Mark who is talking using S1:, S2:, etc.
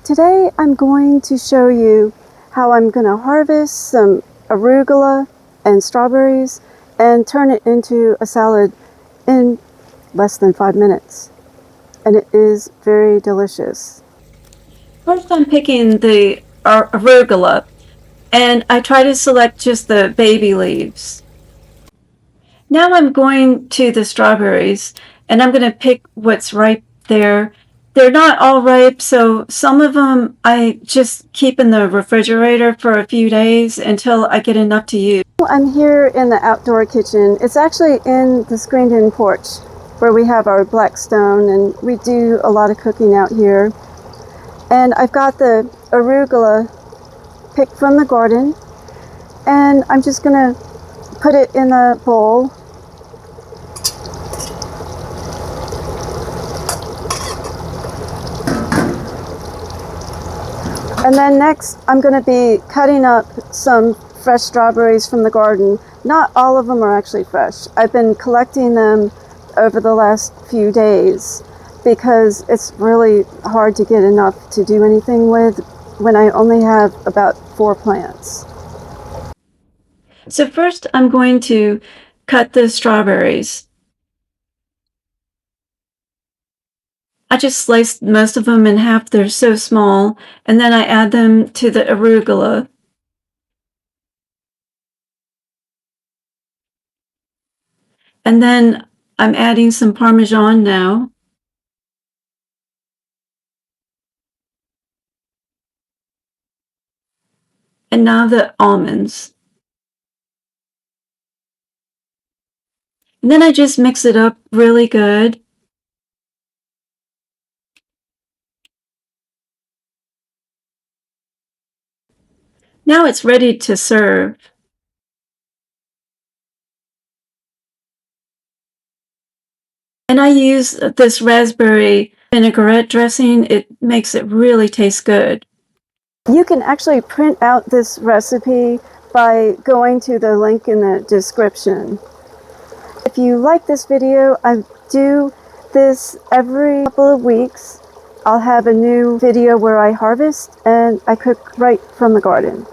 S1: Today I'm going to show you how I'm going to harvest some arugula and strawberries and turn it into a salad in less than 5 minutes. And it is very delicious. First I'm picking the arugula, and I try to select just the baby leaves. Now I'm going to the strawberries, and I'm going to pick what's ripe there. They're not all ripe, so some of them I just keep in the refrigerator for a few days until I get enough to use. I'm here in the outdoor kitchen. It's actually in the screened-in porch where we have our black stone, and we do a lot of cooking out here. And I've got the arugula picked from the garden, and I'm just going to put it in a bowl. And then next, I'm going to be cutting up some fresh strawberries from the garden. Not all of them are actually fresh. I've been collecting them over the last few days because it's really hard to get enough to do anything with when I only have about 4 plants. So first, I'm going to cut the strawberries. I just sliced most of them in half. They're so small. And then I add them to the arugula. And then I'm adding some Parmesan now. And now the almonds. And then I just mix it up really good. Now it's ready to serve. And I use this raspberry vinaigrette dressing. It makes it really taste good. You can actually print out this recipe by going to the link in the description. If you like this video, I do this every couple of weeks. I'll have a new video where I harvest and I cook right from the garden.